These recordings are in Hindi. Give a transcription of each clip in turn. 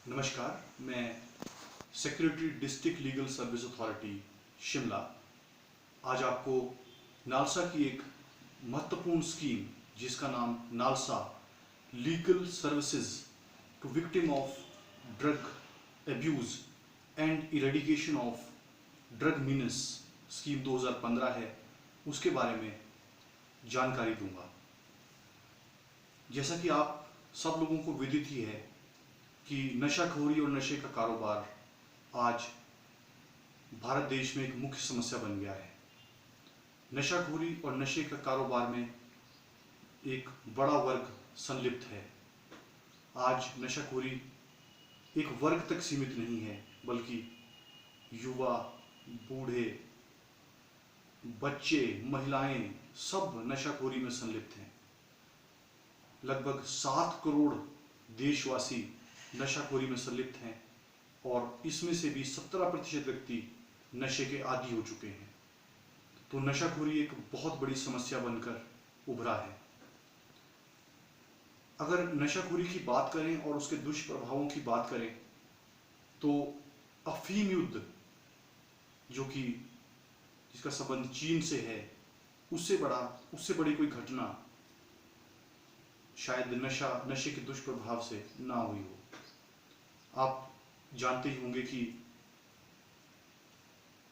नमस्कार, मैं secretary district legal service authority Shimla आज आपको नालसा की एक महत्वपूर्ण स्कीम जिसका नाम NALSA legal services to victim of drug abuse and eradication of drug menace scheme 2015 है, उसके बारे में जानकारी दूंगा। जैसा कि आप सब लोगों को विदित ही है कि नशाखोरी और नशे का कारोबार आज भारत देश में एक मुख्य समस्या बन गया है। नशाखोरी और नशे का कारोबार में एक बड़ा वर्ग संलिप्त है। आज नशाखोरी एक वर्ग तक सीमित नहीं है, बल्कि युवा, बूढ़े, बच्चे, महिलाएं सब नशाखोरी में संलिप्त हैं। लगभग 7 करोड़ देशवासी नशाखोरी में संलिप्त हैं और इसमें से भी 17% व्यक्ति नशे के आदी हो चुके हैं। तो नशाखोरी एक बहुत बड़ी समस्या बनकर उभरा है। अगर नशाखोरी की बात करें और उसके दुष्प्रभावों की बात करें तो अफीम युद्ध, जो कि जिसका संबंध चीन से है, उससे बड़ी कोई घटना शायद नशे के दुष्प्रभाव से ना हुई हो। आप जानते ही होंगे कि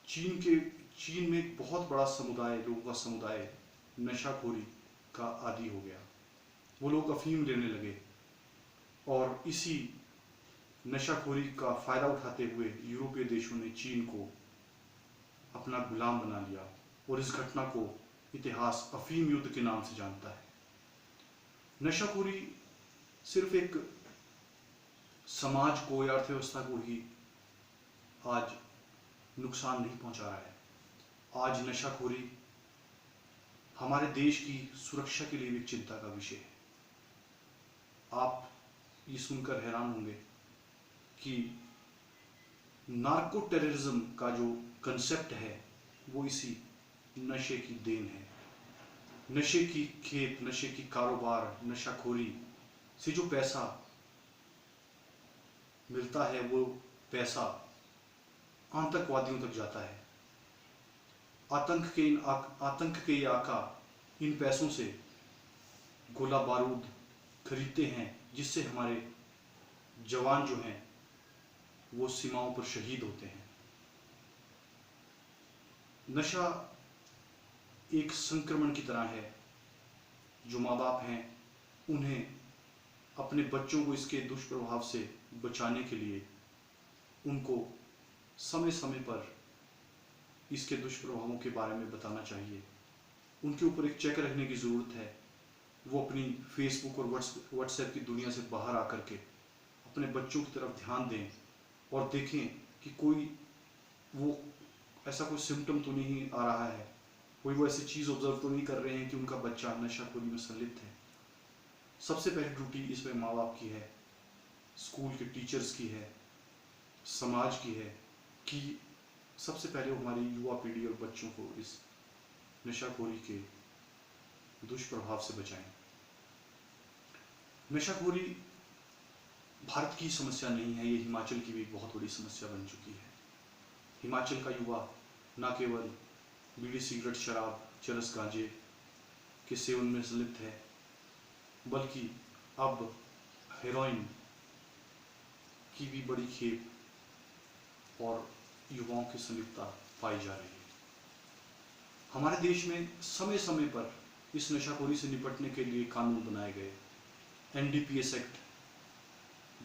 चीन में एक बहुत बड़ा लोगों का समुदाय नशाखोरी का आदी हो गया। वो लोग अफीम लेने लगे और इसी नशाखोरी का फायदा उठाते हुए यूरोपीय देशों ने चीन को अपना गुलाम बना लिया और इस घटना को इतिहास अफीम युद्ध के नाम से जानता है। नशाखोरी सिर्फ एक समाज को या अर्थव्यवस्था को ही आज नुकसान नहीं पहुंचा रहा है। आज नशाखोरी हमारे देश की सुरक्षा के लिए भी चिंता का विषय है। आप ये सुनकर हैरान होंगे कि नार्को टेररिज्म का जो कंसेप्ट है वो इसी नशे की देन है। नशे की खेप, नशे की कारोबार, नशाखोरी से जो पैसा मिलता है वो पैसा आतंकवादियों तक जाता है। आतंक के ये आका इन पैसों से गोला बारूद खरीदते हैं, जिससे हमारे जवान जो हैं वो सीमाओं पर शहीद होते हैं। नशा एक संक्रमण की तरह है। जो माँ बाप हैं उन्हें अपने बच्चों को इसके दुष्प्रभाव से बचाने के लिए उनको समय समय पर इसके दुष्प्रभावों के बारे में बताना चाहिए। उनके ऊपर एक चेक रखने की ज़रूरत है। वो अपनी फेसबुक और व्हाट्सएप की दुनिया से बाहर आकर के अपने बच्चों की तरफ ध्यान दें और देखें कि वो ऐसा कोई सिम्टम तो नहीं आ रहा है, कोई वो ऐसी चीज़ ऑब्जर्व तो नहीं कर रहे हैं कि उनका बच्चा नशाखोरी में संलिप्त है। सबसे पहली ड्यूटी इसमें माँ बाप की है, स्कूल के टीचर्स की है, समाज की है कि सबसे पहले वो हमारी युवा पीढ़ी और बच्चों को इस नशाखोरी के दुष्प्रभाव से बचाएं। नशाखोरी भारत की समस्या नहीं है, ये हिमाचल की भी बहुत बड़ी समस्या बन चुकी है। हिमाचल का युवा न केवल बीड़ी, सिगरेट, शराब, चरस, गांजे के सेवन में संलिप्त है, बल्कि अब हेरोइन की भी बड़ी खेप और युवाओं की संलिप्तता पाई जा रही है। हमारे देश में समय समय पर इस नशाखोरी से निपटने के लिए कानून बनाए गए। NDPS act,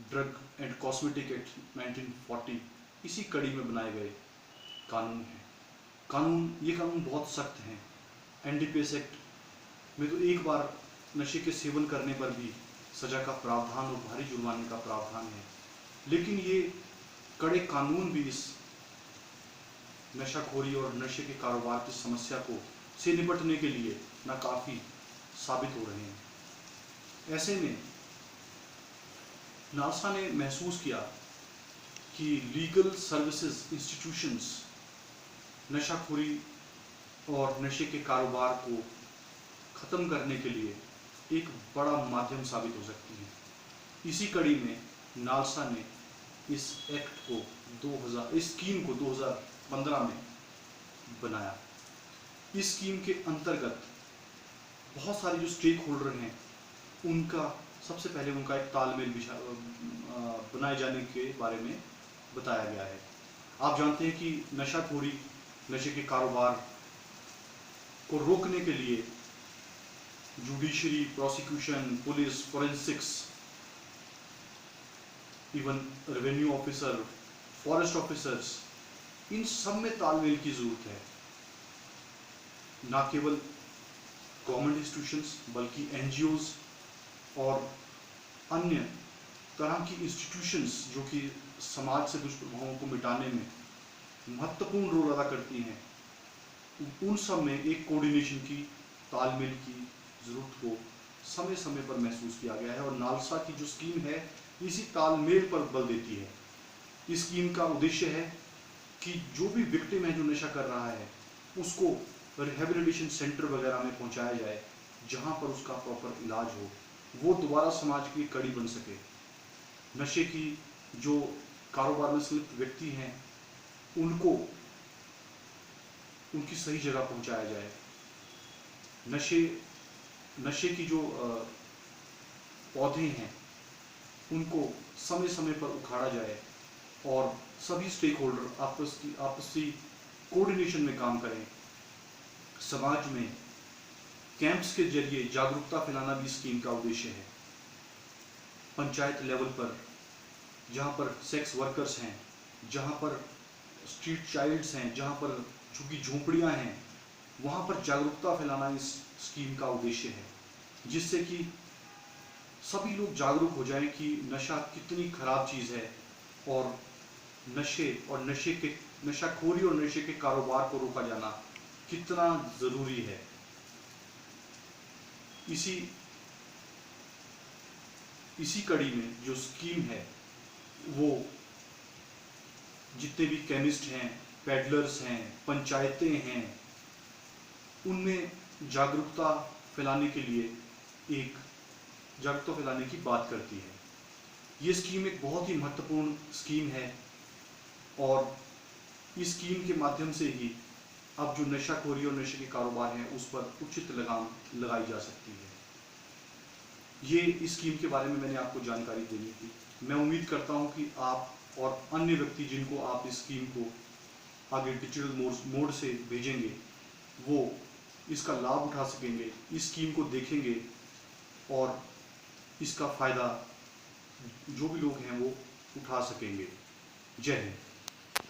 drug and cosmetic act 1940 इसी कड़ी में बनाए गए कानून हैं। ये कानून बहुत सख्त हैं। NDPS एक्ट में तो एक बार नशे के सेवन करने पर भी सजा का प्रावधान और भारी जुर्माने का प्रावधान है, लेकिन ये कड़े कानून भी इस नशाखोरी और नशे के कारोबार की समस्या से निपटने के लिए नाकाफी साबित हो रहे हैं। ऐसे में नालसा ने महसूस किया कि लीगल सर्विसेज इंस्टीट्यूशंस नशाखोरी और नशे के कारोबार को ख़त्म करने के लिए एक बड़ा माध्यम साबित हो सकती है। इसी कड़ी में नालसा ने इस एक्ट को 2000 इस स्कीम को 2015 में बनाया। इस स्कीम के अंतर्गत बहुत सारे जो स्टेक होल्डर हैं उनका सबसे पहले उनका एक तालमेल बनाए जाने के बारे में बताया गया है। आप जानते हैं कि नशाखोरी, नशे के कारोबार को रोकने के लिए judiciary, prosecution, police, forensics, even revenue officer, forest officers, इन सब में तालमेल की जरूरत है। ना केवल गवर्नमेंट इंस्टीट्यूशंस बल्कि एनजीओज और अन्य तरह की इंस्टीट्यूशंस जो कि समाज से दुष्प्रभावों को मिटाने में महत्वपूर्ण रोल अदा करती हैं, उन सब में एक कोऑर्डिनेशन की, तालमेल की जरूरत को समय समय पर महसूस किया गया है। और नालसा की जो स्कीम है इसी तालमेल पर बल देती है। इस स्कीम का उद्देश्य है कि जो भी विक्टिम है जो नशा कर रहा है उसको रिहेबिलिटेशन सेंटर वगैरह में पहुंचाया जाए, जहां पर उसका प्रॉपर इलाज हो, वो दोबारा समाज की कड़ी बन सके। नशे की जो कारोबार में संलिप्त व्यक्ति हैं उनको उनकी सही जगह पहुंचाया जाए। नशे की जो पौधे हैं उनको समय समय पर उखाड़ा जाए और सभी स्टेक होल्डर आपसी कोऑर्डिनेशन में काम करें। समाज में कैंप्स के जरिए जागरूकता फैलाना भी स्कीम का उद्देश्य है। पंचायत लेवल पर जहाँ पर सेक्स वर्कर्स हैं, जहाँ पर स्ट्रीट चाइल्ड्स हैं, जहाँ पर झुग्गी झोंपड़ियाँ हैं, वहाँ पर जागरूकता फैलाना इस स्कीम का उद्देश्य है, जिससे कि सभी लोग जागरूक हो जाएं कि नशा कितनी खराब चीज़ है और नशाखोरी और नशे के कारोबार को रोका जाना कितना ज़रूरी है। इसी कड़ी में जो स्कीम है वो जितने भी केमिस्ट हैं, पेडलर्स हैं, पंचायतें हैं, उनमें जागरूकता फैलाने की बात करती है। ये स्कीम एक बहुत ही महत्वपूर्ण स्कीम है और इस स्कीम के माध्यम से ही अब जो नशाखोरी और नशे के कारोबार हैं उस पर उचित लगाम लगाई जा सकती है। ये इस स्कीम के बारे में मैंने आपको जानकारी देनी थी। मैं उम्मीद करता हूँ कि आप और अन्य व्यक्ति जिनको आप इस स्कीम को आगे डिजिटल मोड से भेजेंगे वो इसका लाभ उठा सकेंगे, इस स्कीम को देखेंगे और इसका फ़ायदा जो भी लोग हैं वो उठा सकेंगे। जय हिंद।